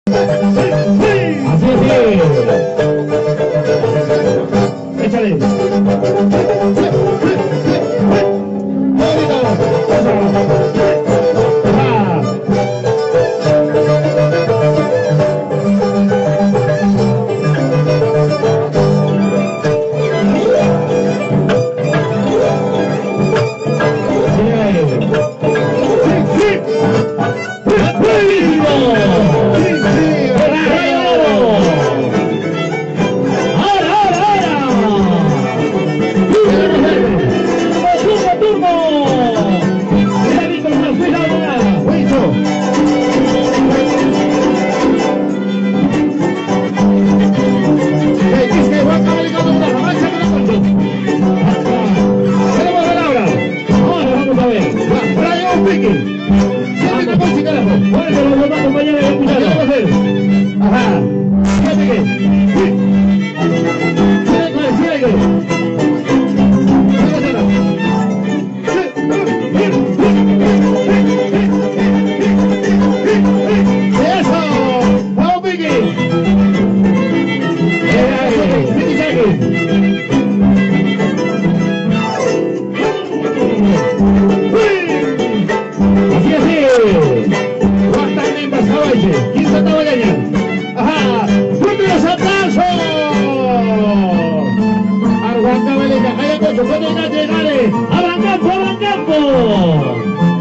Así es. Échale.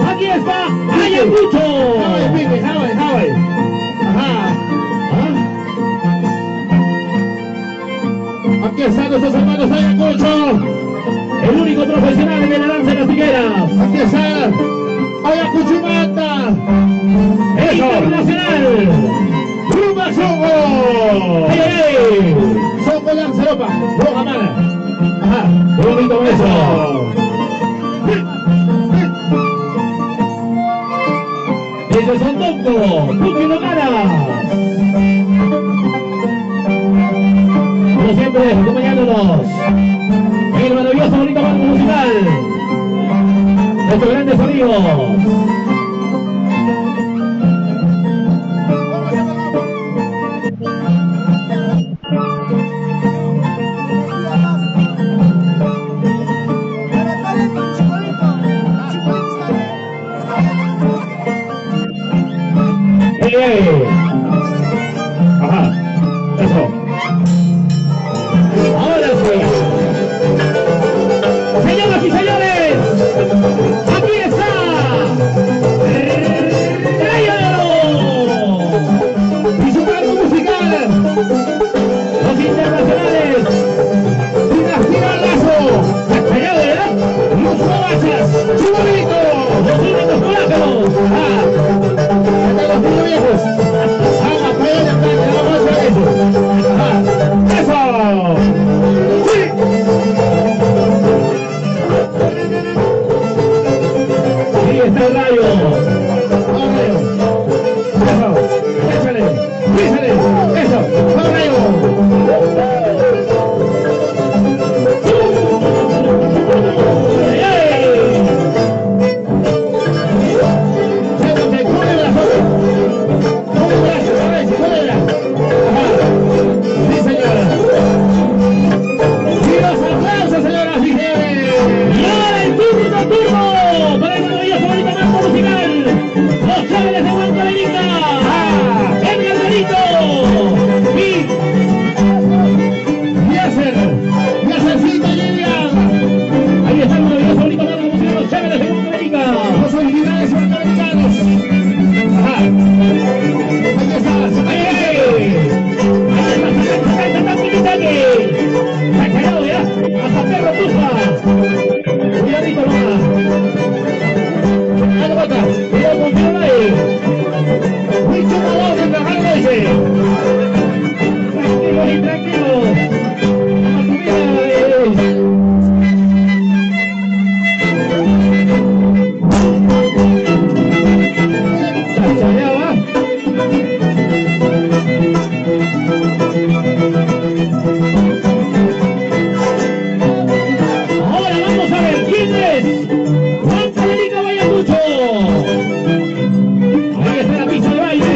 Aquí está Ayacucho. Aquí están nuestros hermanos Ayacucho, el único profesional en el lance de las tigueras. Aquí está Ayacucho Mata, internacional. Rumba Songo. Songo Lanceropa, roja mala. Ajá, qué bonito eso. Desde Sondongo, Puki Logara. Como siempre, acompañándonos en el maravilloso bonito marco musical. Nuestros grandes amigos. Ajá, eso. Ahora sí. Señoras y señores, aquí está Rayo y su marco musical. Los internacionales Dinastía Lazo, Callado, ¿verdad? Los Covachas, Chubonito, los únicos polacos. Los niños viejos. ¡Eso! ¡Sí! Ahí está el Rayo. ¡Eso! ¡Échale! ¡Písale! ¡Eso! ¡Vamos, Rayo! Ahí está la pista de baile.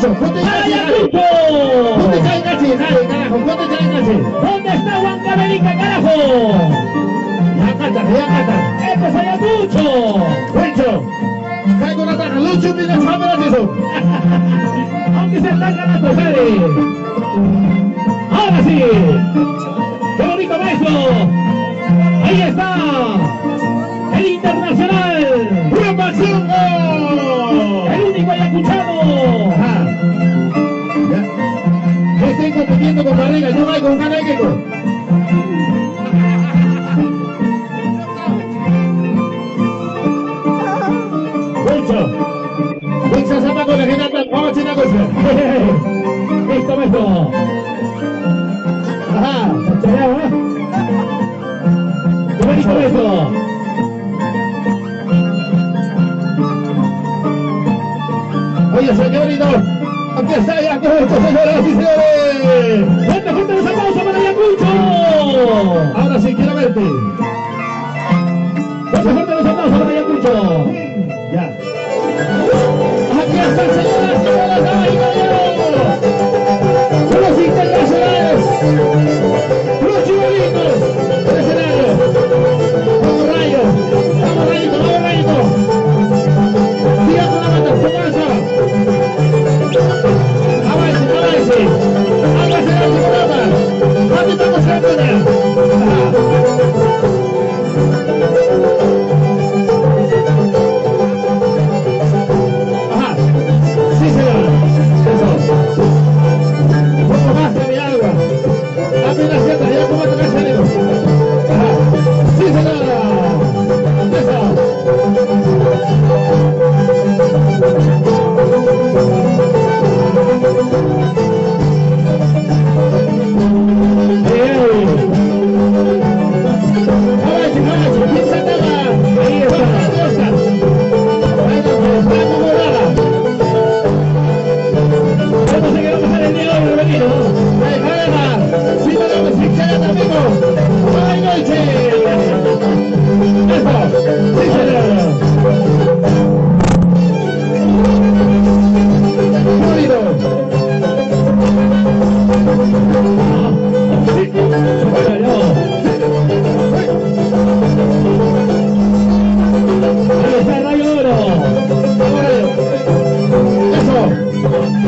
Ayacucho, ponte ¡Ayacucho! enganche, carajo, ponte enganche. ¿Dónde está Huancavelica, carajo? Ya canta. ¡Esto es Ayacucho! Lucho, cae con la taca, Lucho, mira, cámara eso. Aunque se está ganando, Jari. Ahora sí. ¡Qué bonito beso! Ahí está. El internacional. ¡Rumbaxungo! El único ayacuchano. Ajá. Ya. Yo estoy compitiendo con barriga, yo voy con Canaqueco. Lucho se va con la gente, vamos a echar una cosa. Listo, beso. Ajá. ¡Qué bonito beso! Oye, señorito, aquí está Ayacucho, señoras y señores. ¡Fuerte los aplausos para Ayacucho! Ahora sí, quiero verte. ¡Fuerte los aplausos para Ayacucho! Ya. Aquí están, señoras y señores, damas y caballeros. Los internacionales. Los chibolitos del escenario. Vamos, Rayo. Vamos, Rayito. Siga con la banda, su casa. Avance. Avance la segunda. Aquí estamos en la Ajá. Sí, señor. Eso. Un poco más de mi agua. Apenas sienta, ya como te cansarimos. Ajá. Sí, señora. Eso.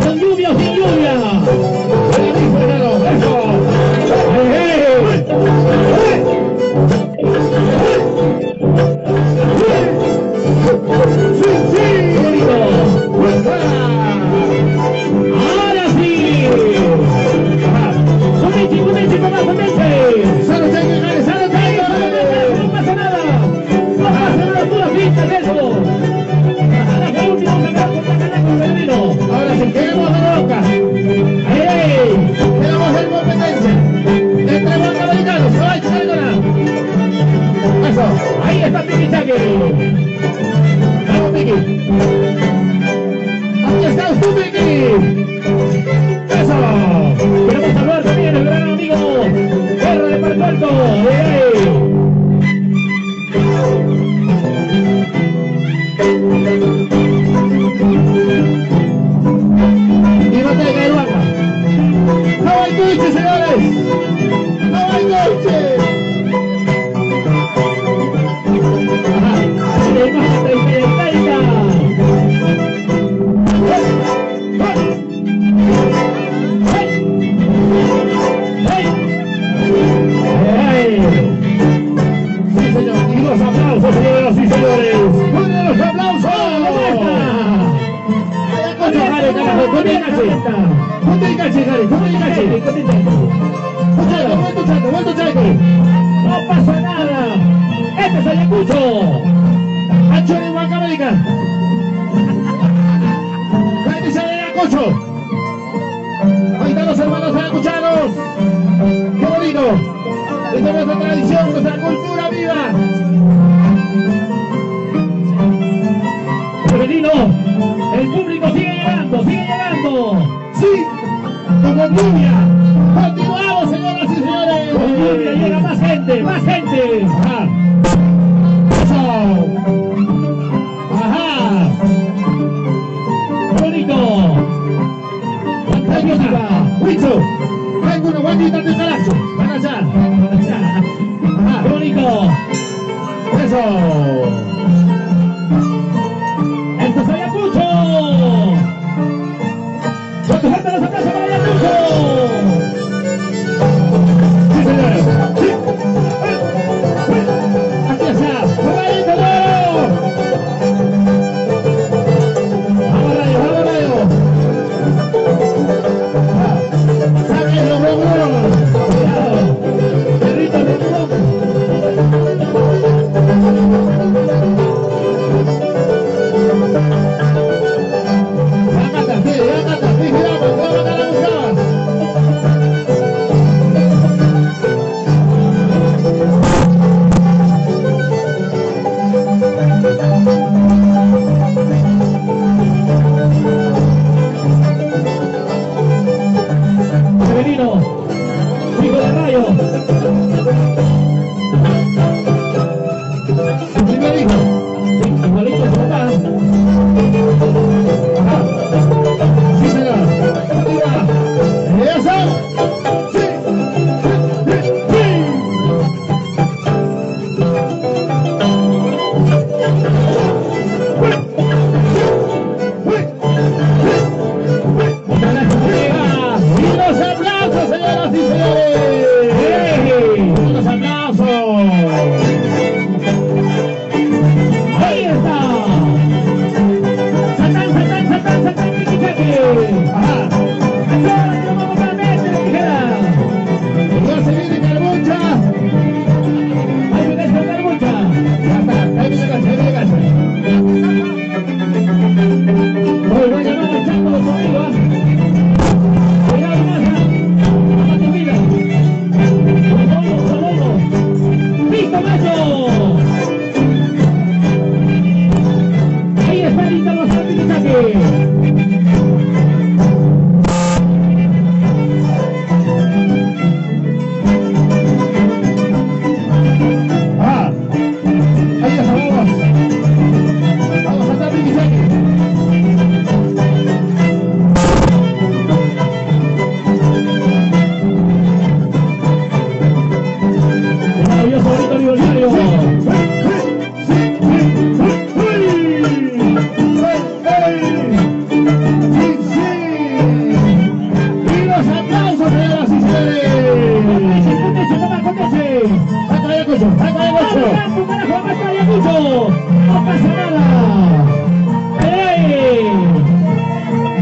Con lluvia o sin lluvia. Ahora sí. Comienza, no pasa nada. No pasa nada, pura pinta de eso. Ahora que último sacar con la canaca femenino. Ahora sí, queremos la boca. Queremos hacer competencia entre guacaamericanos. No hay que salir con nada. Eso. Ahí está Tiki Chaque. Vamos, Miki. Aquí está tú, Miki. Eso. Queremos saludar también al gran amigo Guerra de Parco Alto. Y no te cae vaca. No hay coche, señores. No hay coche. Sí, señor. Y los aplausos, señoras y señores. ¡Con los aplausos! Ayacucho, Jare, carajo. Ponte el cache. Ponte el cache, Jare. Ponte el cache. Vuelto Chaco. No pasa nada. Este es Ayacucho. Ancho de Huancavelica. Bendice de Ayacucho. Ahí están los hermanos ayacuchanos. ¡Qué bonito! Esta es nuestra tradición, nuestra cultura viva. Femenino, el público sigue llegando. Sí, como lluvia. Continuamos, señoras y señores. Con lluvia llega más gente. Ajá. Eso. Ajá. Bonito. Rosario. Su primer hijo. Sí, igualito a su papá. Ajá. Sí, señor. Arriba. Eso. Sí. Otra vez se llega. Y los aplausos, señoras y señores. ¡Ey! Los aplausos. Ahí está. Satán, Piquichaque. Ajá. Ahora que vamos a meter la tijera. Ya se viene Carbucha. Ahí viene esta carbucha. Ya está. Ahí viene Gacha, ahí viene Gacha. Muy buena, va marchando los amigos. Cuidado más, a tu vida. Saludos. ¡Listo, macho! Ahí está el internacional Piquichaque. Ah, ahí está, vamos. Vamos a estar Piquichaque. El maravilloso bonito aniversario. Y los aplausos, señoras y señores. Contese, papá, contese. Saca de Cucho, saca de Cucho. ¡Vamos, carajo, acá hay mucho! ¡No pasa nada! ¡Ey!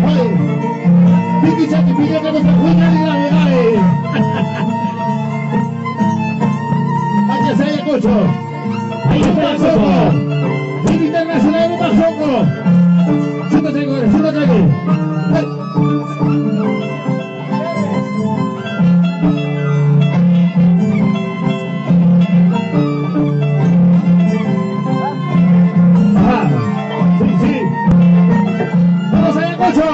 Ay, Piquichaque pidiendo nuestra cuña y la vegane. Aquí está el Cucho. Ahí está el coco. El internacional de Mazoco. Súbete, Gore, súbete aquí. Ajá. Sí, sí. Vamos allá, Cucho.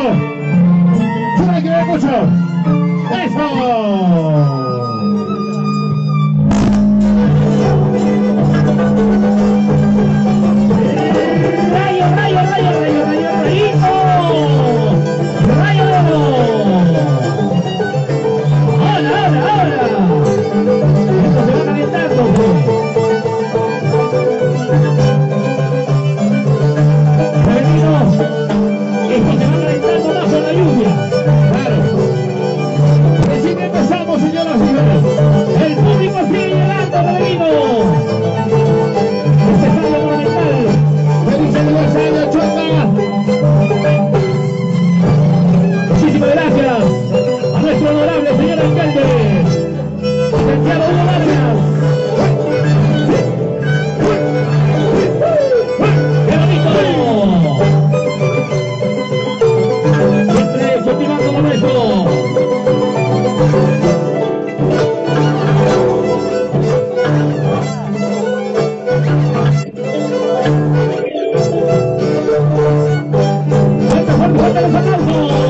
Súbete aquí, Cucho. ¡Eso! ¡Rayo, rayo, rayo, rayo, rayo, rayito! ¡Rayo de oro! ¡Ahora, ahora, ahora! Esto se va calentando. Femenino, esto se va calentando más con la lluvia. Claro. Recién empezamos, señoras y señores. El público sigue llegando, femenino. Este estadio monumental. ¡Feliz aniversario, Chota! Muchísimas gracias a nuestro honorable señor alcalde, licenciado Hugo Vargas. ¡Qué bonito! Siempre cultivando lo nuestro. ¡Fuerte los aplausos!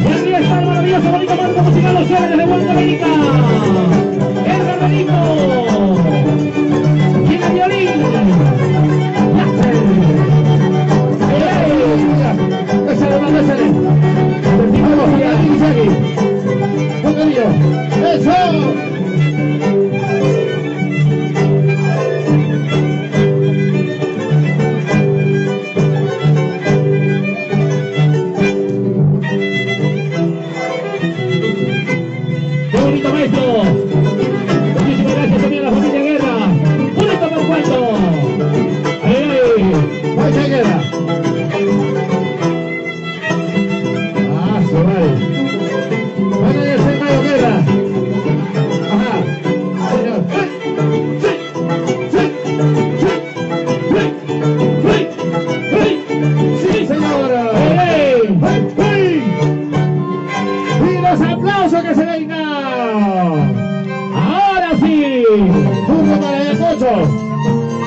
Y aquí está el maravilloso bonito marco musical Los Jóvenes de Vuelta América. Edgar Benito. Y el violín. ¡Ésale, vamos, ésale! ¡Vamos allá, Piquichaque! ¡Un cariño! ¡Eso! ¡Qué bonito maestro! Muchísimas gracias también a la familia Guerra. ¡Bonito por cuento! ¡Ay! ¡Mucha guerra! ¡Ah, se vale! ¡Bueno, ya está el Mayo Guerra! ¡Ajá! ¡Señor! ¡Sí, señora! ¡Ey! ¡Y los aplausos que se vengan! ¡Ahora sí! ¡Turno para Ayacucho!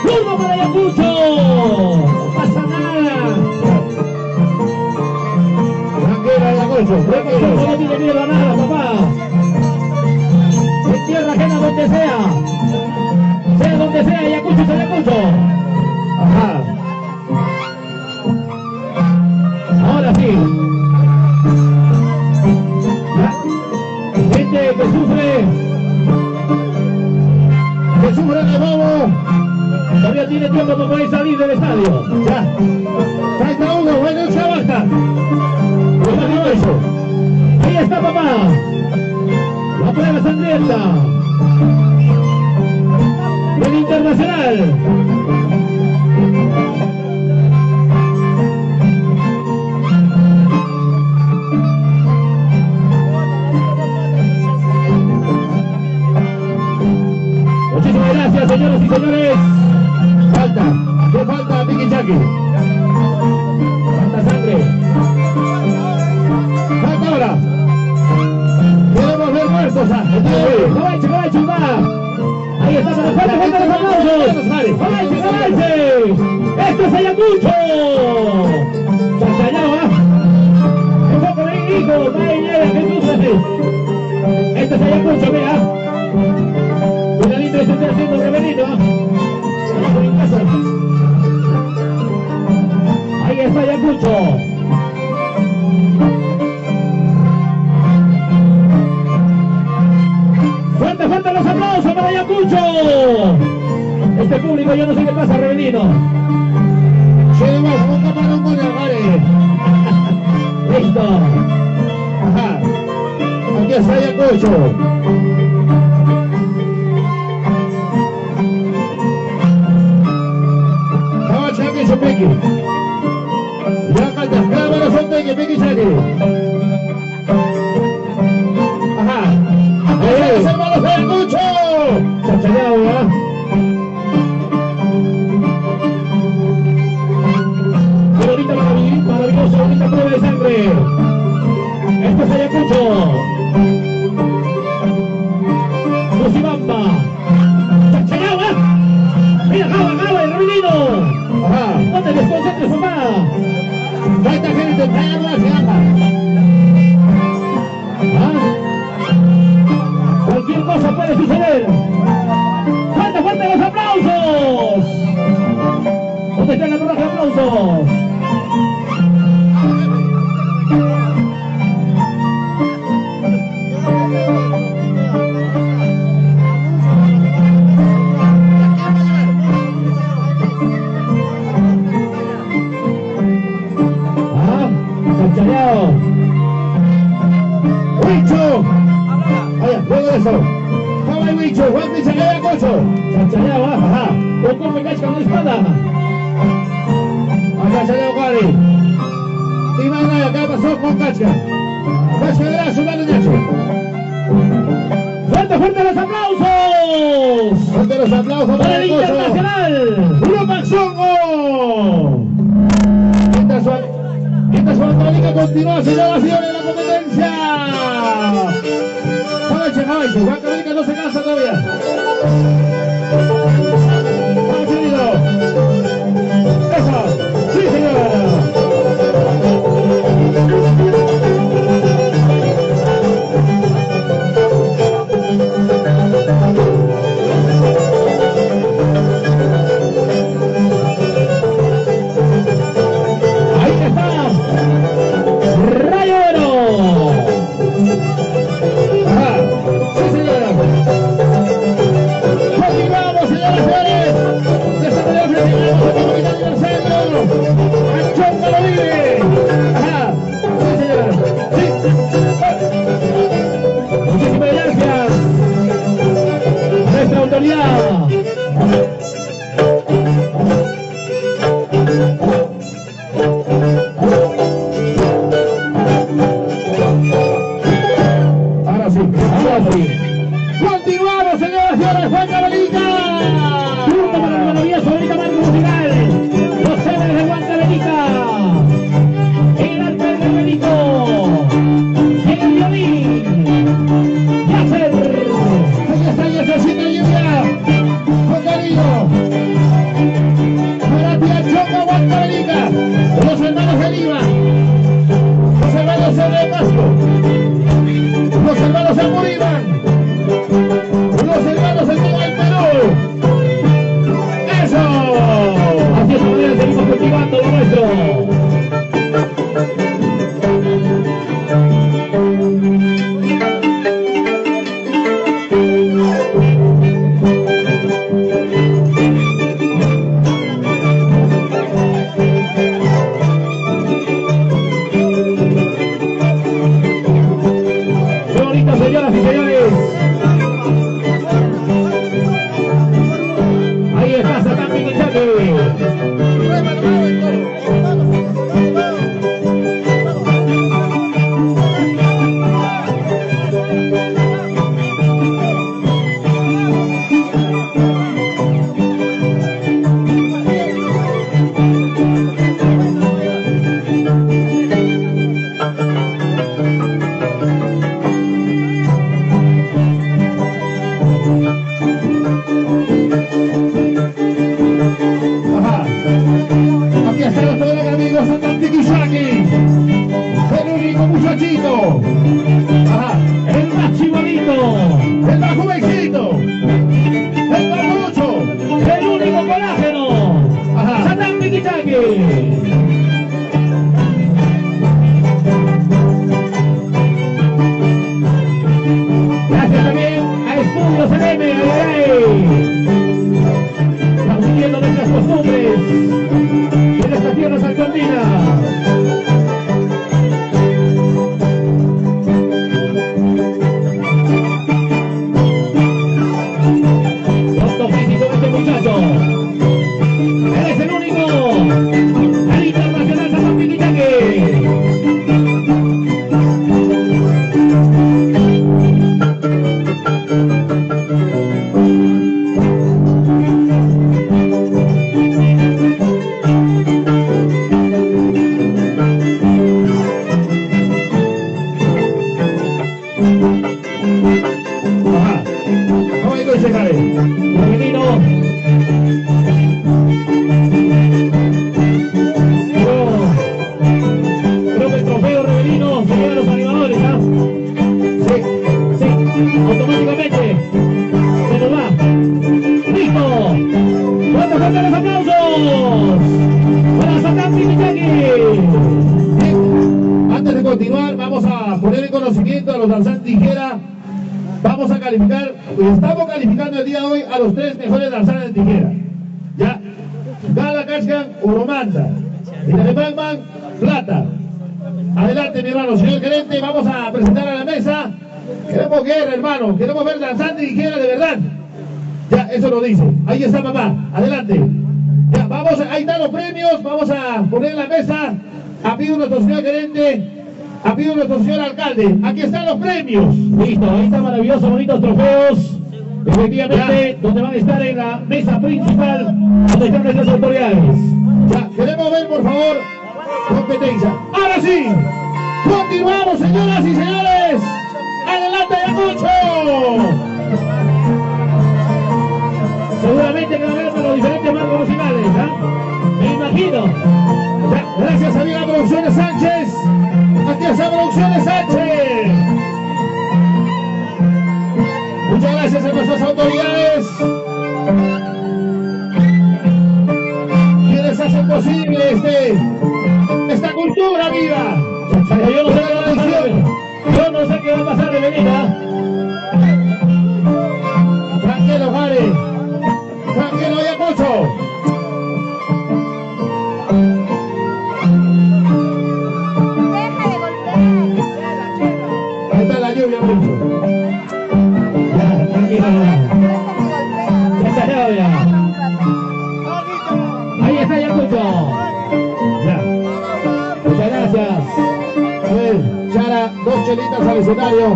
¡Turno para Ayacucho! ¡No pasa nada! Tranquilo, Ayacucho, tranquilo. No tiene miedo a nada, papá. donde sea. Sea donde sea, Ayacucho es Ayacucho. Ajá. Ahora sí. Gente que sufre de nuevo. todavía tiene tiempo para poder salir del estadio. Ya. 31, bueno, Chavasta. Imagino eso. Ahí está papá. La prueba sangrienta. El Internacional. Muchísimas gracias, señoras y señores. Falta. ¿Qué falta, Tiki Chaki? Falta sangre. Falta ahora. Queremos ver muertos. Cabalche, va. Ahí está, fuerte los aplausos. Cabalche. Esto es Ayacucho. Chachallao, enfoca ahí, hijo. Vaya, Jesús, así. Esto es Ayacucho, vea. Cuidadito, se está haciendo reverito, ahí está Ayacucho. Fuerte los aplausos para Ayacucho. Este público yo no sé qué pasa, Revenino. Llevamos un camarón con el mare. Listo. Ajá. Aquí está Ayacucho. Chaki su Piki. Ya falta, cámara son Piki Chaki. Ajá. Ahí es, hermanos de Ayacucho. Chachallao, ¿verdad? Qué bonita, maravillosa, bonita prueba de sangre. Esto es Ayacucho. Lucibamba. Chachallao, mira, Java, el Revenino. Ajá. No te desconcentres, papá. Falta gente, traigan una fiamma. Cualquier cosa puede suceder. ¡Fuerte los aplausos! ¿Dónde está la rodaje de aplausos? Chachallao. Huicho. Allá, luego de eso. Toma el Huicho, Juan Michel Ayacucho. Chachallao, ajá. Un golpe cacha con la espada. Acá salió Juari. Y Maynaya, acá pasó con Cacha. Cacha de brazo, mano Nacho. ¡Fuerte los aplausos! Fuerte los aplausos ¡Para para el Ayacucho. Internacional! ¡Bruno Maxongo! Mientras su Antolín continúa, señoras y señores, la competencia. Javiche, Juan Católica no se cansa todavía. Vamos, querido. Eso, sí, señora. Continuamos, señoras y señores, Juan Católica. Punto para el maravilloso América Marco Musical. Los héroes de Juan Católica. El arte del Revenito. El violín. Yasser. Ahí está Yacercita Lluvia. Con cariño. Para Tiachoca, Juan Católica. Los hermanos de Lima. Los hermanos de Pasco. Los hermanos Apuríman. Los hermanos machito. Ajá. El más chibolito. El más jovencito. El papucho. El único colágeno. Ajá. Satán Piquichaqui. Gracias también a Estudios LM, estamos siguiendo nuestras costumbres en esta tierra salcondina. Pronto físico de este muchacho. Él es el único. El internacional Satán Piquichaqui. Femenino. Creo que el trofeo Rebelino se lleva a los animadores, ¿ah? Sí, automáticamente se nos va. ¡Listo! ¡Cuántos fuertes los aplausos! ¡Para Satán Piquichaqui! Antes de continuar, vamos a poner en conocimiento a los danzantes tijera. Vamos a calificar, estamos calificando el día de hoy a los 3 mejores danzantes de tijera. Ya, Gala Cascan, Uromanta, Magman, plata. Adelante, mi hermano, señor gerente, vamos a presentar a la mesa. Queremos guerra, hermano, queremos ver danzante de tijera de verdad. Ya, eso lo dice. Ahí está, papá, adelante. Ya, vamos, ahí están los premios, vamos a poner en la mesa. A pedido nuestro señor gerente. Ha pedido nuestro señor alcalde. Aquí están los premios. Listo, ahí están maravillosos, bonitos trofeos. Efectivamente, donde van a estar en la mesa principal, donde están nuestras autoridades. Ya, queremos ver, por favor, competencia. Ahora sí, continuamos, señoras y señores. Adelante, Ayacucho. Seguramente que va a haber para los diferentes marcos musicales, ¿ah? Me imagino. Ya, gracias a Liga Producciones Sánchez. Aquí está Producciones Sánchez. Muchas gracias a nuestras autoridades, quienes hacen posible esta cultura viva. Yo no sé qué va a pasar, yo no sé qué va a pasar de venida. Tranquilo, Jare. Tranquilo, Ayacucho. Ahí está la lluvia, mucho. Ya, tranquilo. Ya está lluvia. Ahí está Ayacucho. Ya. Muchas gracias. A ver, Chara, 2 chelitas al escenario.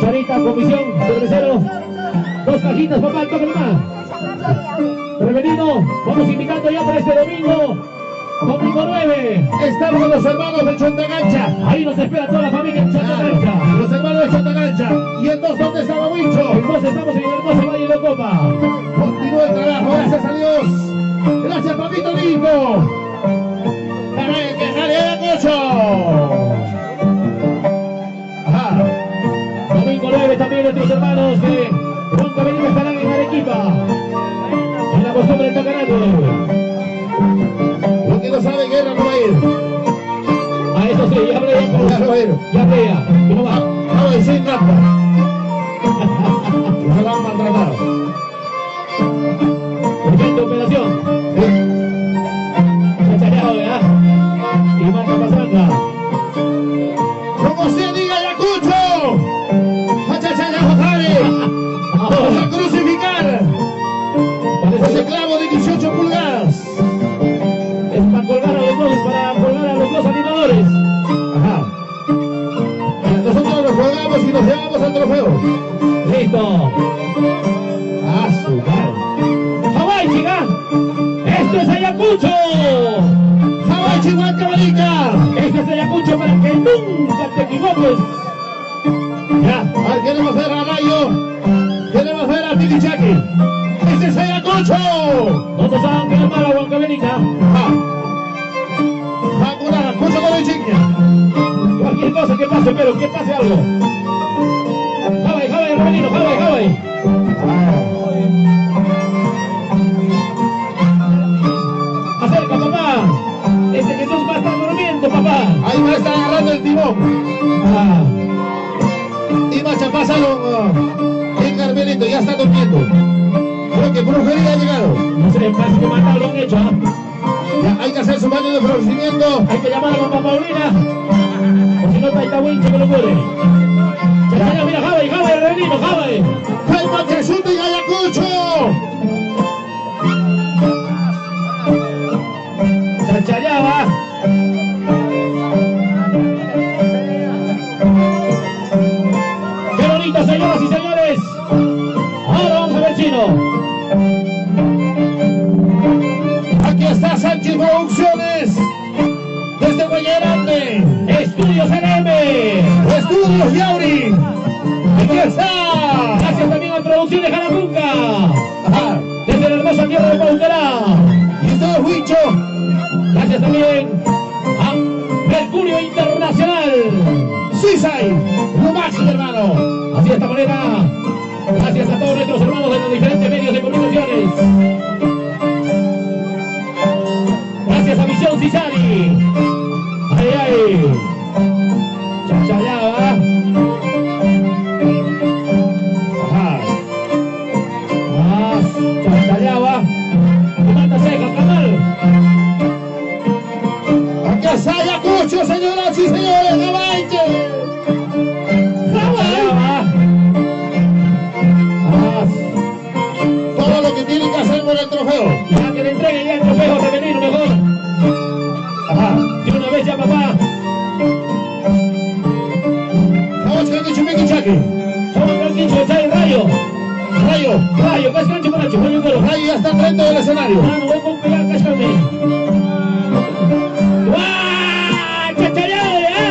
Charita, comisión, cervecero. 2 cajitas, papá, el toque nomás. Prevenido, vamos indicando ya para este domingo. Domingo 9. Estamos con los hermanos de Chontagancha. Ahí nos espera toda la familia en Chontagancha. Los hermanos de Chontagancha. Y entonces, ¿dónde estaba Huicho? Entonces estamos en el hermoso Valle de Copa. Continúa el trabajo, gracias a Dios. Gracias, papito lindo. ¡Que jale Ayacucho! Ajá. Domingo 9 también nuestros hermanos de Juan Cabenito estarán en Arequipa. En la costumbre del Tocanato. Lo que no sabe guerra no va a ir. A eso sí, ya hablé ya. Ya no va a ir. Ya hablé ya. Y no va. Vamos a decir nada. No la han maltratado. Urgente operación. Sí. Chachallado, ¿verdad? Y marca pasanga. Como se diga Ayacucho. Achachallado, Jare. Vamos a crucificar ese clavo de 18 pulgadas. Es para colgar a los dos, para colgar a los dos animadores. Ajá. Nosotros nos colgamos y nos llevamos al trofeo. Listo. Ah, su madre. ¡Hawái, chica! ¡Esto es Ayacucho! ¡Hawái, Chihuahua, Cabalica! ¡Esto es Ayacucho para que nunca te equivoques! Ya, a ver, queremos ver a Rayo. Queremos ver a Piquichaqui. ¡Este es Ayacucho! ¿Dónde saben que es mala Huancavenica? ¡Ja! ¡Vacunada! ¡Mucho con la insignia! Cualquier cosa que pase pase, pero que pase algo. Jave, Rebelino, Jave. Acerca, papá. Este Jesús va a estar durmiendo, papá. Ahí va a estar agarrando el timón. Y Macha, pásalo en Carmelito, ya está durmiendo. Creo que brujería ha llegado. No sé, parece que matado lo han hecho, ¿ah? Ya, hay que hacer su baño de ofrecimiento. Hay que llamar a mamá Paulina. O si no, está Winche que lo puede. Ya, mira, Jave, Rebelino, Jave. ¡Hay Machasuto y Ayacucho! Chachayaba. ¡Qué bonito, señoras y señores! Ahora vamos a ver chino. Aquí está Sánchez Producciones. Desde Guayarande. Estudios LM. Estudios Yauri. Aquí está. Gracias también a Producciones Jarapunca. Ajá. Desde la hermosa tierra de Paucará. Y esto es Huicho. Gracias también a Mercurio Internacional. Suicide. Lo máximo, hermano. Así de esta manera, gracias a todos nuestros hermanos de los diferentes medios de comunicaciones. Gracias a Visión Cisari. Ay. Chachayaba. Ajá. Chachayaba. Mata seca, canal. Aquí está Ayacucho, señoras y señores. Gabache. Todo lo que tienen que hacer por el trofeo. Ya que le entreguen ya el trofeo femenino mejor. Ajá. De una vez ya, papá. Vamos con el Chumeque Chaque. Somos el quincho de Chay Rayo. Rayo. ¿Qué es cancho con Nacho? Rayo Coro. Rayo ya está frente del escenario. Mano, voy con pegar, cáscame. ¡Guau! ¡Chachayao, ya!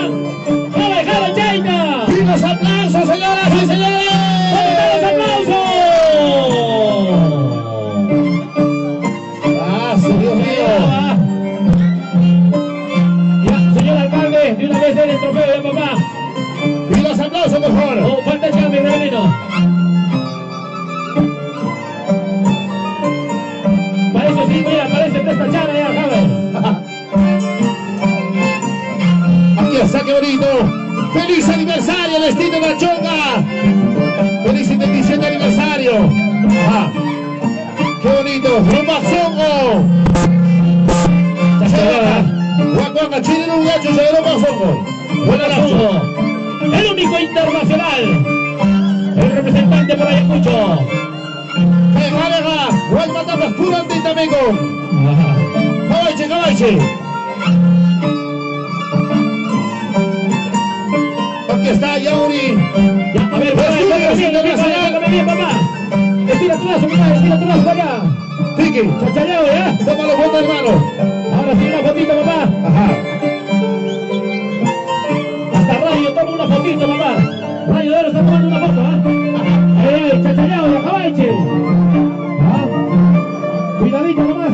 ¡Java, Chaita! Y los aplausos, señoras y señores. ¿Dónde están los aplausos? Dios mío. Ya, señor alcalde, de una vez den el trofeo ya, papá. Y los aplausos, por favor. Oh, falta el cambio, Rebelino. Parece, sí, mira, parece presta chana ya, Java. Aquí está, qué bonito. ¡Feliz aniversario, Destino Nachonga! ¡Feliz 77 aniversario! Ajá. ¡Qué bonito! ¡Romaxongo! Guacuaca, Chile, un gacho, se dio Romaxongo. Buen abrazo. El único internacional. El representante por Ayacucho. ¡Jalega! ¡Vuelva tapas puro antitamigo! ¡Cabaiche! Aquí está Yauri. Ya, a ver, sácame bien, papá. Estira tu brazo, mira, estira tu brazo allá. Tiki, Chachayao, ya. tómalo foto, hermano. Ahora sí, una fotito, papá. Ajá. Hasta Radio toma una fotito, papá. Radio de Oro está tomando una foto, ¿ah? Chachayao, ya, Cabaiche. Cuidadito nomás,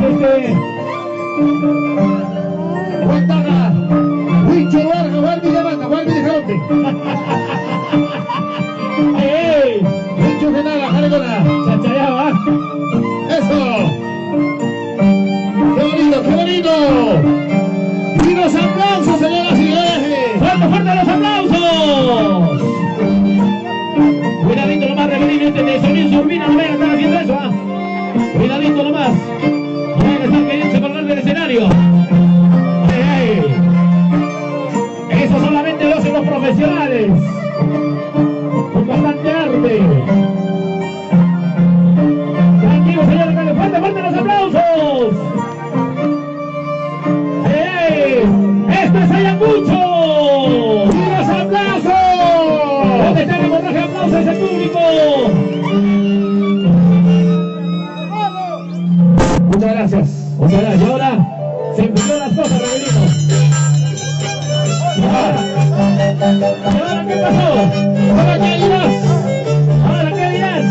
Guantana. Huicho Larga, Barbie de Vaca, Barbie de Jalote. Huicho de nada, Jaregona. Chachayao, ¿ah? Eso. ¡Qué bonito! ¡Y los aplausos, señoras y señores! ¡Fuerte los aplausos! Cuidadito nomás, Rebelino, de sonido turbina, no vayan a estar haciendo eso, ¿ah? Cuidadito nomás. No vayan a estar queriendo correr del escenario. Eso solamente lo hacen los profesionales. Con bastante arte. Tranquilo, señor alcalde. ¡Fuerte los aplausos! ¡Esto es Ayacucho! ¡Y los aplausos! ¿Dónde está el hemorragia de aplausos ese público? Muchas gracias. Y ahora se enfrió las cosas, Rebelino. ¿Y ahora qué pasó? ¿Ahora qué dirás? ¿Ahora qué dirás?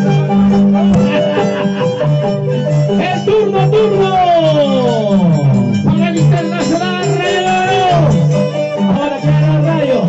¡El turno! ¡Para el Internacional Rayo de Oro! Ahora que hará Rayo.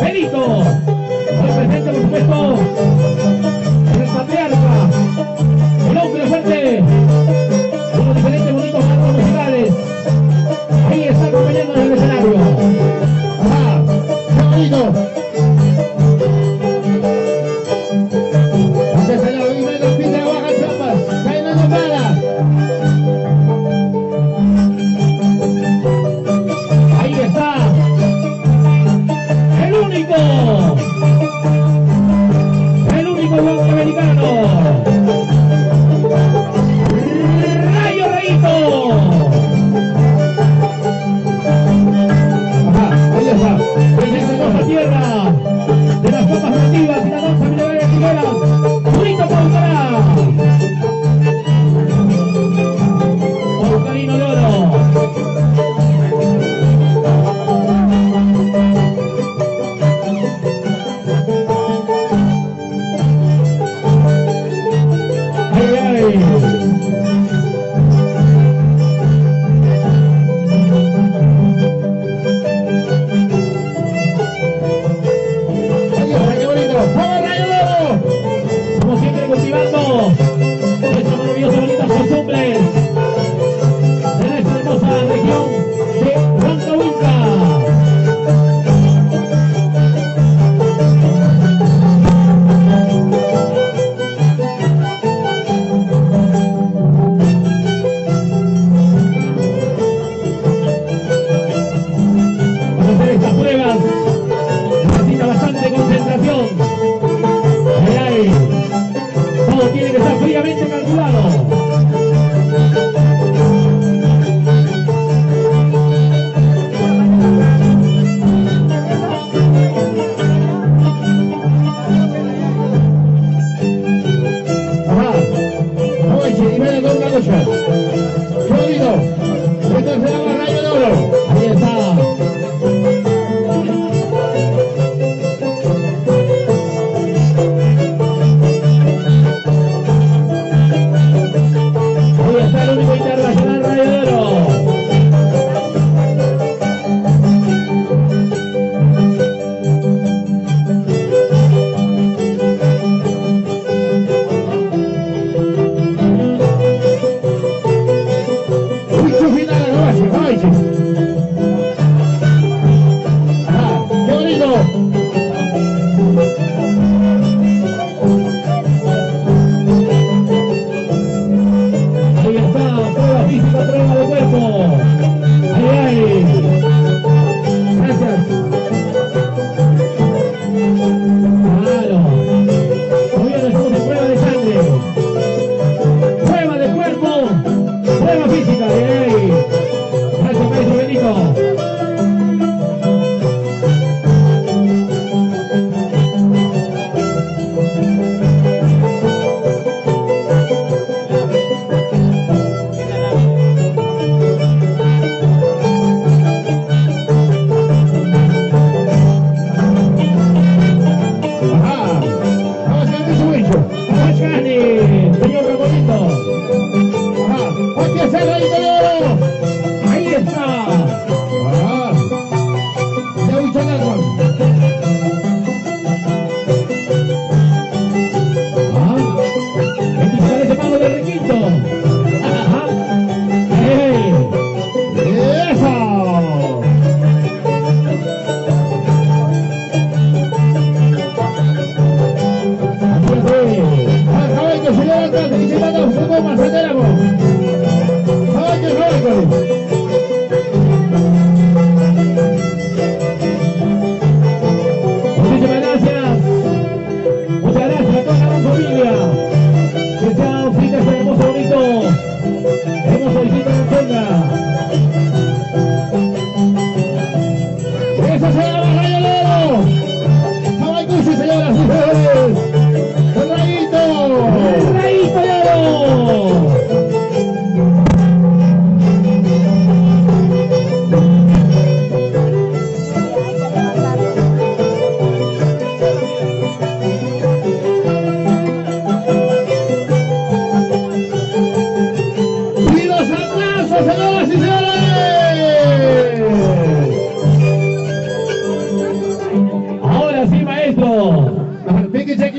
Benito, al presente, por supuesto, el patriarca, el hombre fuerte, con los diferentes bonitos marcos musicales. Ahí está acompañando en el escenario. Ajá, qué bonito. Este señor vive del pin de Baja Chiapas, Jaime Lombarda. Ahí está, el único americano, Rayo Rayito. Ajá, ahí está. Esa tierra de las copas nativas y la danza milenaria chilena, Burrito Paucará, Paucarino de Oro. Ay, ay.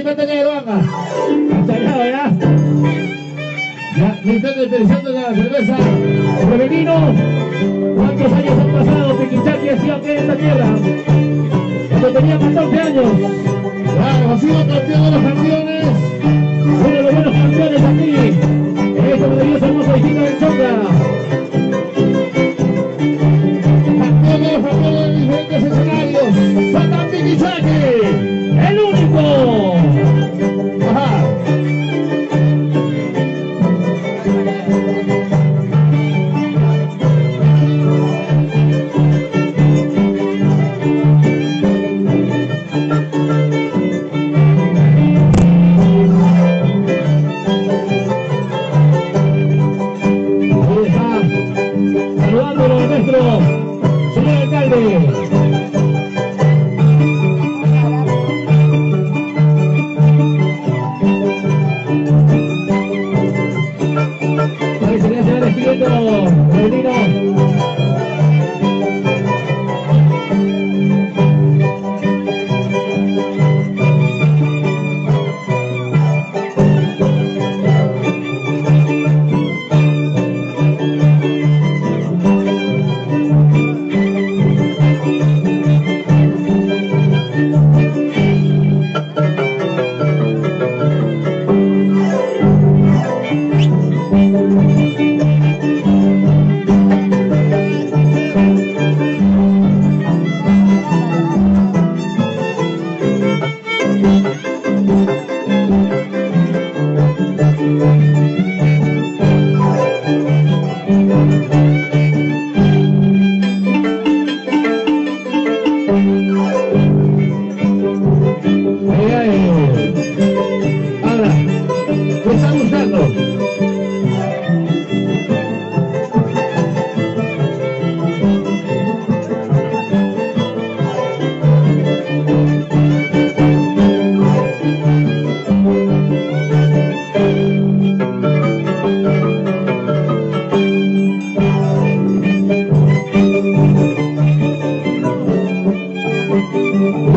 mete que lo haga. Ensayado ya. Ya, me están desperdiciando la cerveza. Femenino. ¿Cuántos años han pasado? Piquichaqui ha sido que en esta tierra. Cuando tenía 14 años. Claro, ha sido campeón de los campeones. Uno de los buenos campeones aquí. En este maravilloso hermoso distrito del Chonca. Campeón de los campeones de diferentes escenarios. Satan Piquichaqui. El único. Ajá. Saludándolo a nuestro señor alcalde. Ahí se va despidiendo Femenino. Ahora, ¿qué está buscando?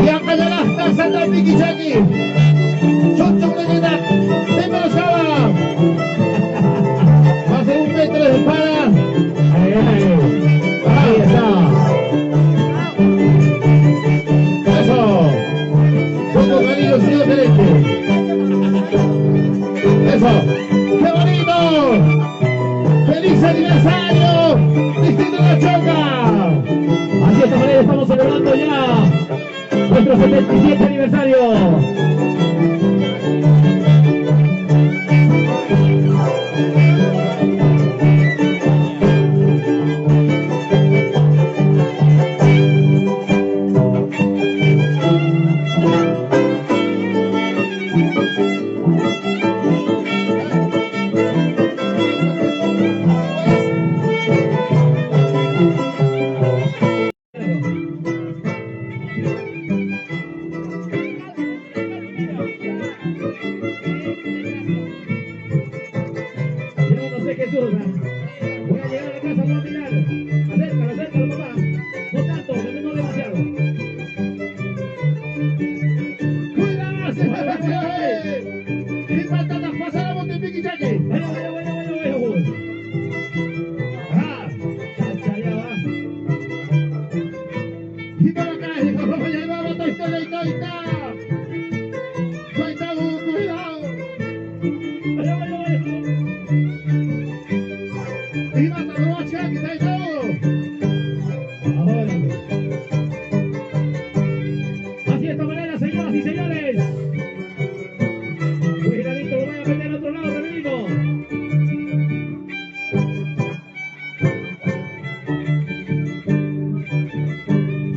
Y acá ya la está Satan Piquichaqui. Chucho Bruneta, dímelo Chava. Más de 1 metro de espada. Ahí está. Eso. Poco cariño, señor gerente. Eso. ¡Qué bonito! ¡Feliz aniversario! ¡Distrito de la Chonca! Así de esta manera estamos celebrando ya nuestro 77 aniversario. Yo no sé qué surja. Voy a llegar a la casa para mirar. Acércalo, acércalo, papá. No tanto, no demasiado. ¡Cuidado! ¡Se fue! ¡Y patatas pasamos de Piquichaqui! Vaya, vaya, vaya, vaya, vaya. ¡Ah! Chacha, ya va. ¡Y para acá! ¡Y para allá! ¡Y vamos! ¡Toita, toita! ¡Toita, cuidado! Vaya, vaya, vaya. ¡Y mátalo, Chiaqui! ¡Toita! Ahora. Así de esta manera, señoras y señores. Cuidadito, lo voy a meter al otro lado, femenino.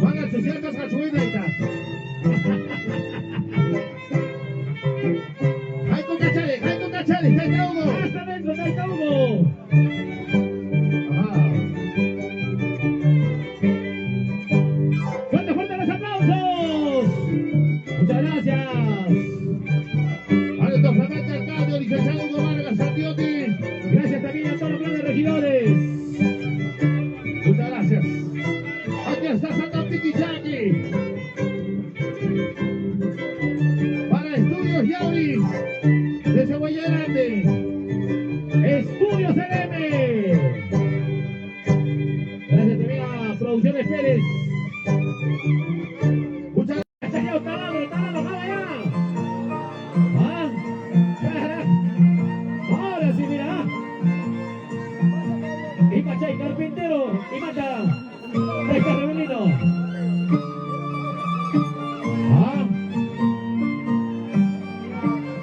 ¡Van a ensuciar casa subida ahí está! ¡Hay con cachales! ¡Está Hugo! Hasta adentro, ahí está Hugo. ¡Ah! ¡Fuerte, fuerte los aplausos! Muchas gracias. ¡A nuestro flamante alcalde, licenciado Hugo Vargas Santiotti! Gracias también a todos los planes regidores. Muchas gracias. Aquí está Satan Piquichaqui. Mauri, de Cebolla Grande. Estudios LM. Gracias también a Producciones Pérez. Muchas Cachallao, taladro, vamos allá. Ah, ahora sí, mira. Y Pachay, carpintero, y mata. Pesca Rebelino. Ah,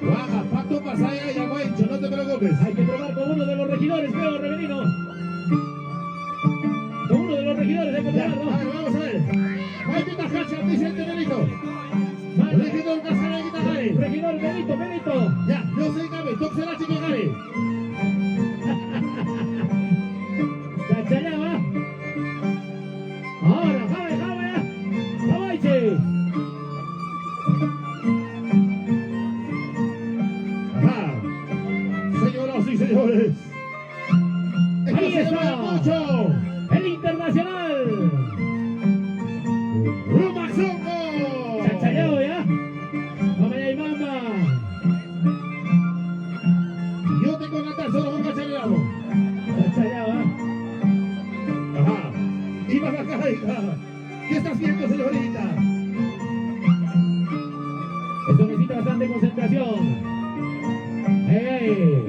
Guaja, Pacto Pasaya y Aguaincho, no te preocupes. hay que probar con uno de los regidores, veo, Rebelino. Con uno de los regidores hay que Ya, probar, a ver, ¿no? vamos a ver. Hay que tajarse, Vicente Benito. Regidor Casara hay que tajar. Regidor Benito. Ya, no se cabe, toque la chica cabe. Cachallao, ¿ah? Ahora, jave, ya. Cabaiche. Ajá. Señoras y señores. Ahí Esto se está. llama mucho. El Internacional. Rumaxongo. Cachallao, ¿ya? Vamos allá y mama. Yo te contratar solo con Cachallao. Cachallao, ¿ah? Ajá. Y vas a caer. ¿Qué está haciendo, señorita? Esto necesita bastante concentración. ¡Ey!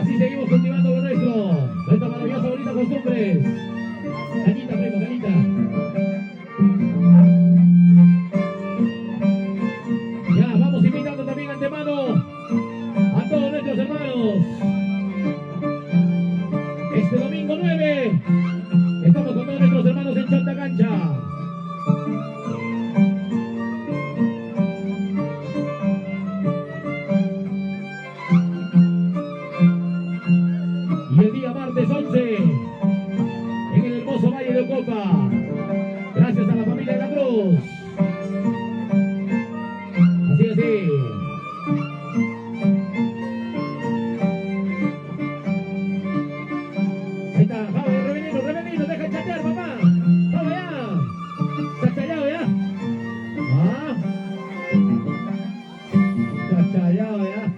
Así seguimos cultivando lo nuestro. Nuestra maravillosa, bonita costumbre. Cañita, primo, cañita. Ya, vamos invitando también antemano a todos nuestros hermanos. Este domingo 9 estamos con todos nuestros hermanos en Santa Cancha. Y el día martes 11 en el hermoso Valle de Ocopa. Gracias a la familia de la Cruz. Así. Ahí está, vamos, Rebelino, deja chatear, papá. Vamos allá. Cachallao, ¿ya? Ah. Cachallao, ¿ya?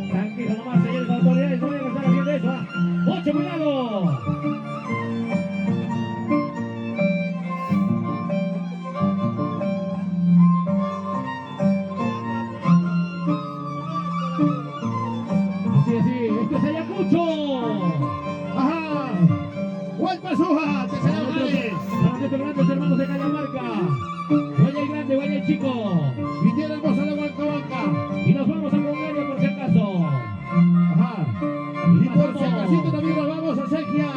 Tranquilo nomás, señores autoridades, no vayan a estar haciendo eso, ¿ah? ¡Mucho cuidado! Así, esto es Ayacucho. Ajá. Huelpa Suja, Cachallao Gale. Para nuestros grandes hermanos de Cajamarca. Vaya el grande, vaya el chico. Y tiene hermosa la Huancabanca. Y nos vamos a Congaria por si acaso. Ajá. Y por si acaso también nos vamos a Sequia.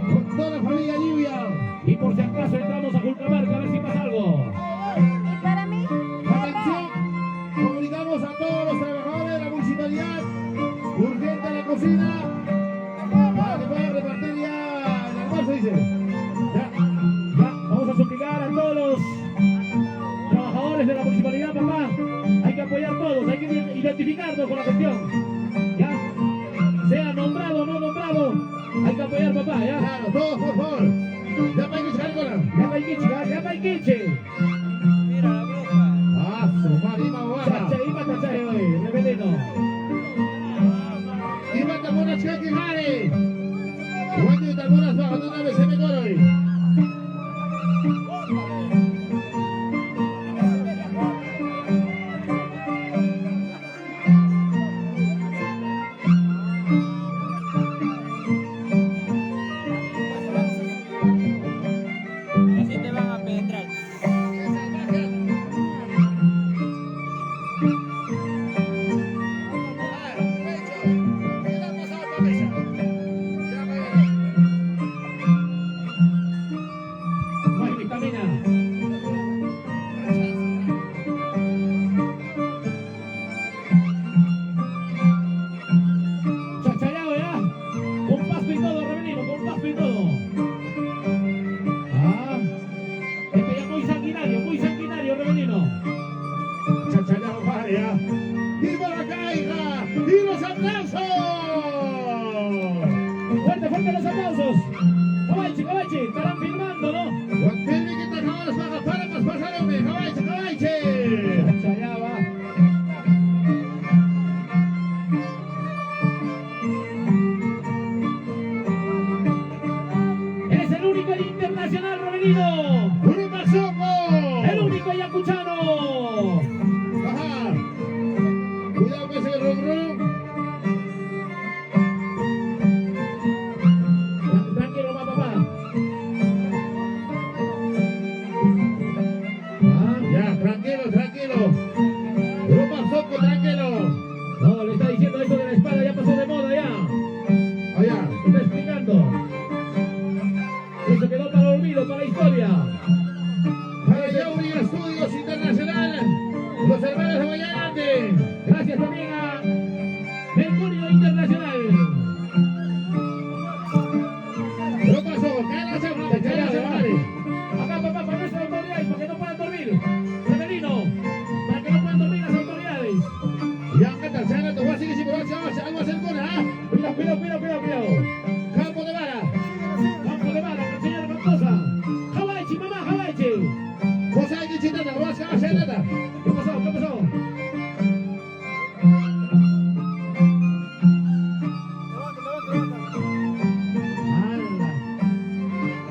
Con toda la familia Lluvia. Y por si acaso entramos a Julcamarca a ver si pasa algo. ¿Y para mí? Atención, comunicamos a todos los trabajadores de la municipalidad, urgente a la cocina, para que puedan repartir ya el almuerzo, dice. Ya, vamos a suplicar a todos los trabajadores de la municipalidad, papá. Hay que apoyar todos, hay que identificarnos con la gestión. Ya, sea nombrado o no nombrado, hay que apoyar, papá, ya. Claro, todos, por favor. Ya para que se calcula. Ya Paiquiche, ya Paiquiche. Ah, su marima guarda. Chacha, iba Chacha hoy, Rebelino. Y va a tamunas que jare. Cuando y tamunas bajo de una vez se me corre. fuerte los aplausos. Cabaiche, estarán filmando, ¿no? Juan Kelvin, que te acabó las bajas para más pasaron, Cabaiche. Allá va. Es el único el internacional Rovelino. Grupo Soco. El único ayacuchano. Ajá. Cuidado que ese rum. Tranquilo, papá. Ya, tranquilo. Grupo Soco, tranquilo. No, le está diciendo eso de la espada, ya pasó de moda ya. Allá. Está explicando. Eso quedó para el olvido, para la historia. Para Yauri Estudios Internacional, los hermanos de Valladante. Gracias también a Mercurio Internacional. Lo pasó, cállate, Acá, papá, para nuestras autoridades, para que no puedan dormir. Severino, para que no puedan dormir las autoridades. Ya, que tercera, te voy a seguir sin algo a hacer con Cuidado. Campo de vara. Campo de bala, el señor Mendoza. Jabaichi, mamá, Jabaichi. Cosa hay que chitata, no vas a hacer nada. ¿Qué pasó? ¡Hala!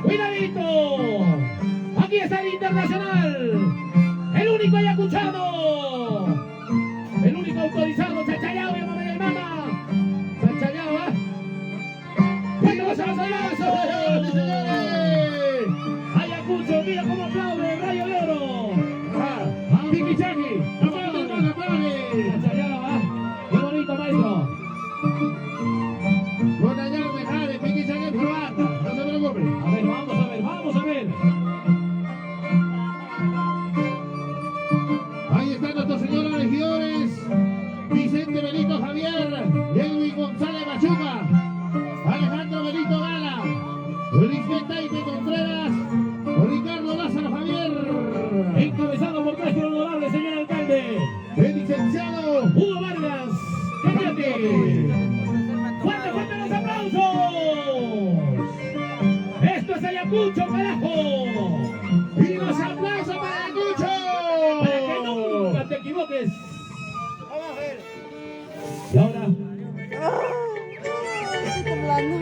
¡Cuidadito! Aquí está el internacional. El único ayacuchano. El único autorizado, Chachayao, mamá y mama. Chachayao, ¿ah? ¡Bueno, vas a ¡Sí, señores! Ayacucho, mira cómo aplaude el Rayo de Oro. Ajá. Piquichaki, Aplaude. Chachayao, ¿ah? ¡Qué bonito, maestro! No dañarme, jale, Piqui Chagui, probando. No se preocupe. A ver, vamos a ver. Ahí están nuestros señores regidores. Vicente Benito Javier, Edwin González Machuca, Alejandro Benito Gala, Luis Taite Contreras, Ricardo Lázaro Javier, Encabezado por nuestro honorable señor alcalde, el licenciado Hugo Vargas. ¡Cállate! ¡Fuerte los aplausos! ¡Esto es Ayacucho, carajo! y los aplausos para Ayacucho. Para que nunca te equivoques. Y ahora Estoy temblando.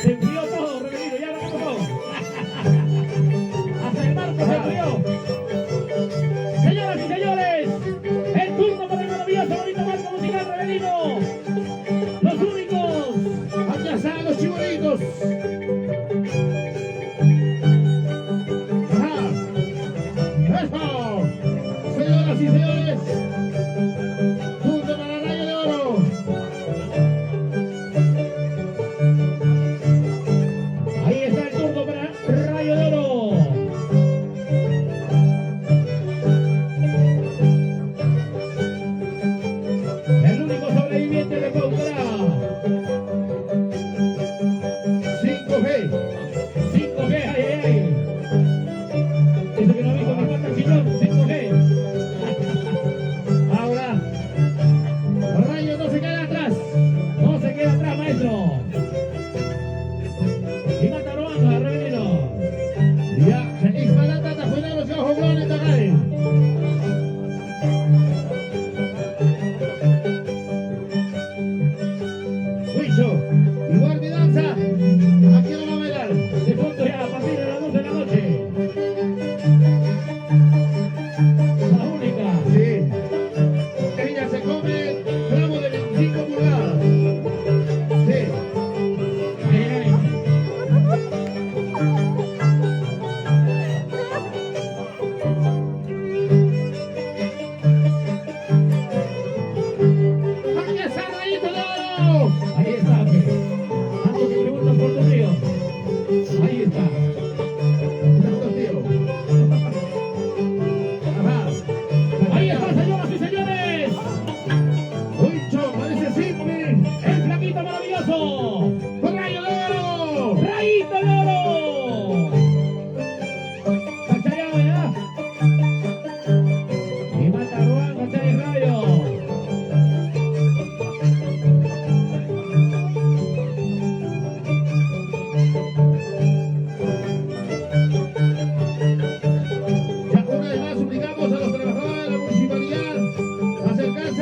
se enfrió todo, Reverino. ¿Y ahora qué pasó? Hasta el marco se enfrió. Señoras y señores, el turno para el maravilloso bonito marco musical Reverino. Los únicos. Aquí están los chibolitos. Ajá. Eso. Señoras y señores, punto para Rayo de Oro.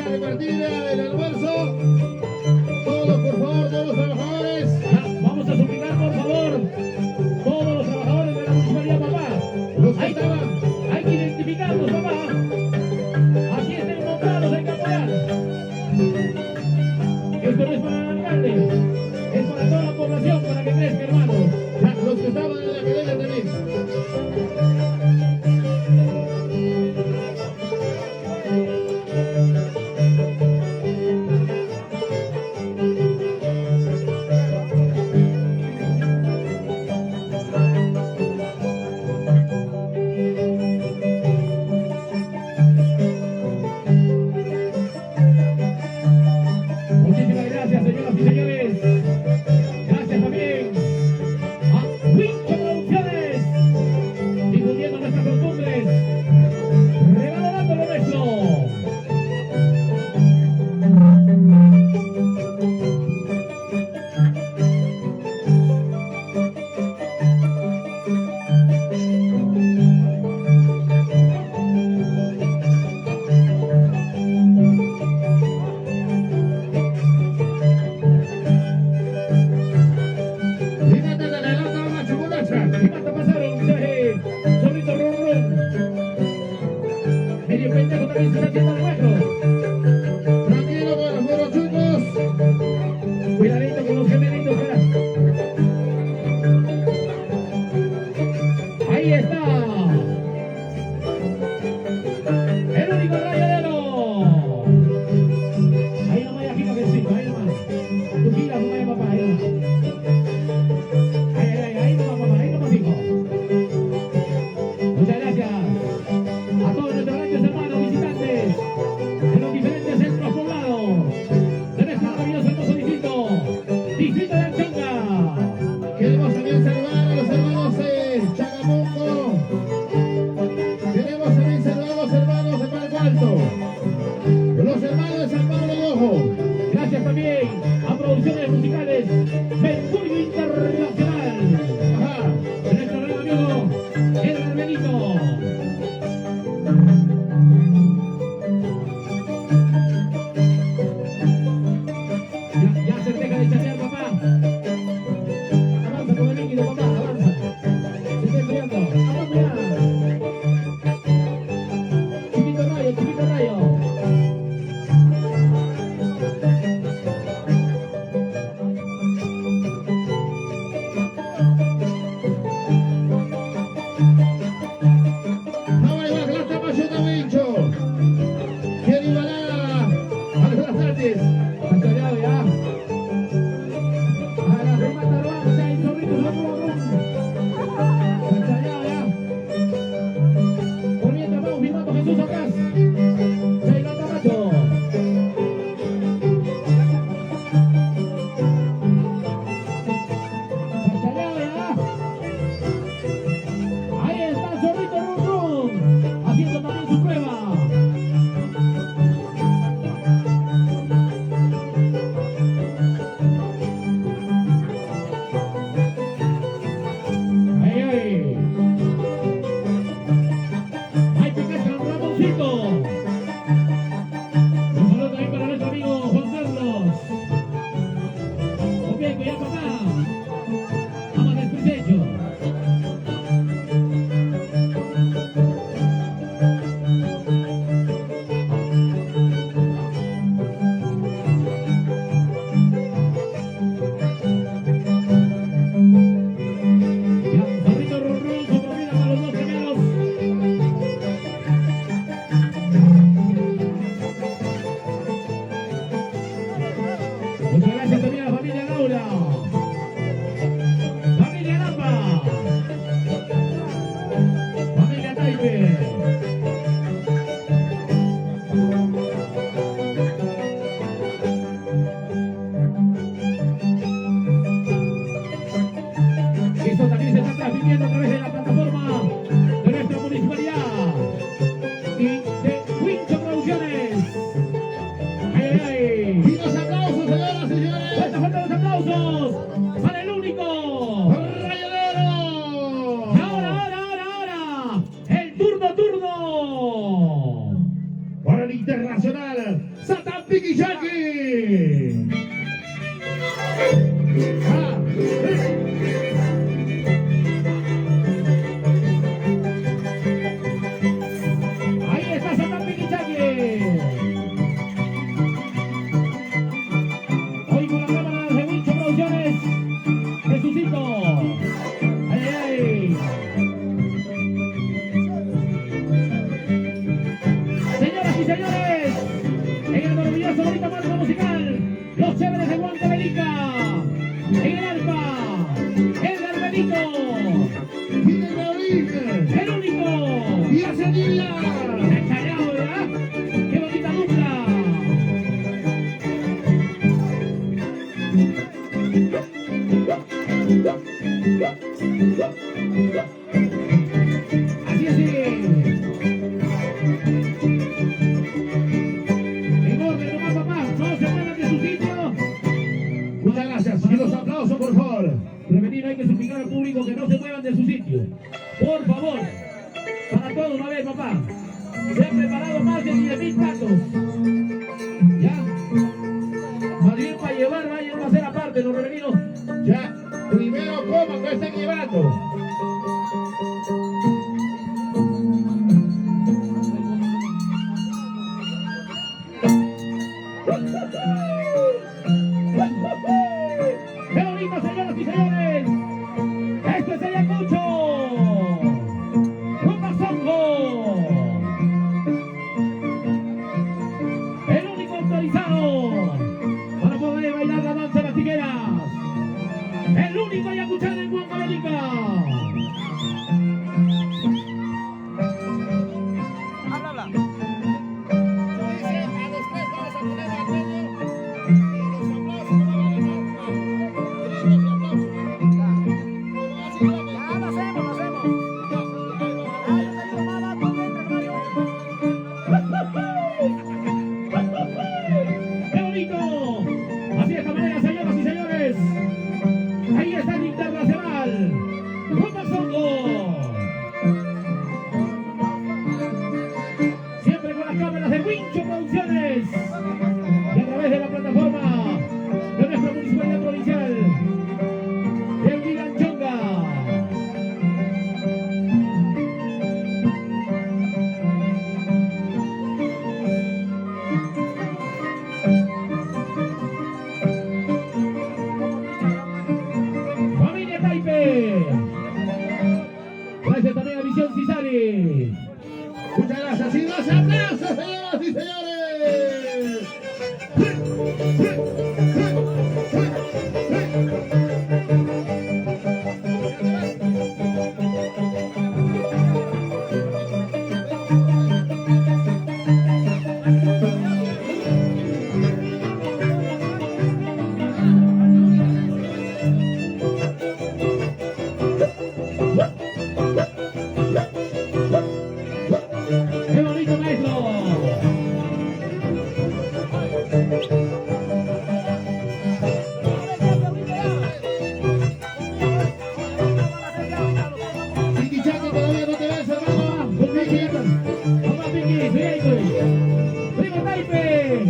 a repartir el almuerzo. Todos, por favor, todos los trabajadores. Ya, vamos a suplicar, por favor, todos los trabajadores de la municipalidad, papá. Los que estaban. Hay que identificarlos, papá. Aquí estén montados, hay que apoyar. Esto no es para el alcalde, es para toda la población, para que crezca, hermanos. Ya, los que estaban en la academia también. Muchísimas gracias, señoras y señores. Gracias también a Wincho Producciones, difundiendo nuestras costumbres, revalorando lo nuestro. ¿Qué más te pasaron? Zorrito Rum Rum. Medio pendejo también se está haciendo el nuestro. Tranquilo con los morochucos. Cuidadito con los gemelitos, cara. Ahí está. El único rayadero. Ahí nomás, ya gira Jesús, ahí nomás. Tú giras, tú vaya, papá, ahí nomás. Ahí nomás, papá, ahí nomás, hijo. Muchas gracias a todos nuestros grandes hermanos visitantes de los diferentes centros poblados de nuestro maravilloso hermoso distrito, distrito de Anchanga. Queremos también saludar a los hermanos de Chagamonco. Queremos también saludar a los hermanos de Palco Alto. Los hermanos de San Pablo de Ojo. Gracias también a producciones musicales Mercurio Internacional. Ajá. De nuestro gran amigo Edgar Benito. Ya se deja de chatear, papá. Avanza con el líquido, papá, avanza. Se está enfriando. Avanza ya. Chiquito rayo, chiquito rayo. No va a igualar la Tamayo Wincho. Quiere igualar a los Brazantes. Está chateado ya. A la remata lo vamos, ya, y zorrito, zorro. Está chateado ya. Por mientras vamos filmando a Jesús acá. Sheila Camacho. Está chateado ya. Ahí está el zorrito Rum Rum, haciendo también su prueba. Satán Piquichaqui. Ahí está Satán Piquichaqui. Hoy con la cámara de Wincho Producciones. Jesucito. ¡Ay, ay! Señoras y señores, en el maravilloso bonito marco musical, los chéveres de Huancavelica. En el arpa, Edgar Benito. El único. Y hace Nidia. Encallado, ¿verdad? ¡Qué bonita dupla! Así es. En orden, nomás, papá. No se muevan de su sitio. Muchas gracias. Y los aplausos, por favor. Prevenir, hay que suplicar al público que no se muevan de su sitio. Por favor. Para todo una vez, papá. Se han preparado más de 10.000 platos. ¿Ya? Más bien para llevar, vayan a hacer aparte los revenidos. Ya, primero coman, no estén llevando. ¡Qué bonito, señoras y señores! ¡Esto es Ayacucho! ¡Rumba Songo! El único autorizado para poder bailar la danza de las tijeras. El único ayacuchano en Huancavelica. Háblala. A los tres vamos a poner de acuerdo. Y los aplausos. Ya lo hacemos, lo hacemos. Ay, yo tengo mala ¡Qué bonito! Así de esta manera, señoras y señores. Ahí está el internacional. ¡Rumba Songo! Siempre con las cámaras de Wincho Producciones. Y a través de la plataforma de nuestra municipalidad provincial de Vilanchonga. Familia Taipe. Gracias también a Visión Cisari. Muchas gracias. Y los aplausos, señoras y señores. ¡Qué bonito, maestro! Piquichaqui, todavía no te ves, hermano. Con Piqui. Vamos, Piqui. ¡Primo Taipe!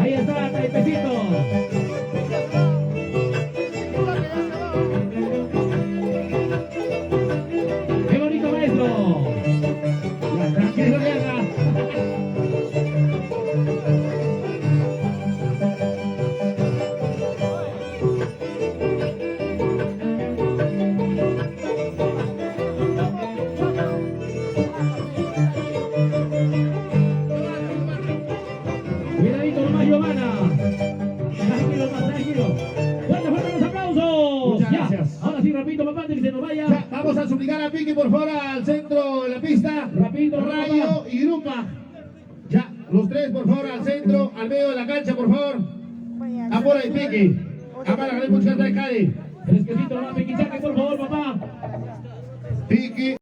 Ahí está, Taipecito. ¡Qué bonito, maestro! Ya, tranquilo, guerra. Cuidadito nomás, Giovanna. Tranquilo, más tranquilo. Fuerte, fuerte los aplausos. Muchas Ya. gracias. Ahora sí, rapidito, papá, antes que se nos vaya. Ya, vamos a suplicar a Piqui, por favor, al centro de la pista. Rapidito, Rayo papá. y Grupa. Ya, los tres, por favor, al centro, al medio de la cancha, por favor. Apura y Piqui. Apara, muchas gracias, Cari. Fresquecito nomás, Piquichaque, por favor, papá. Piqui.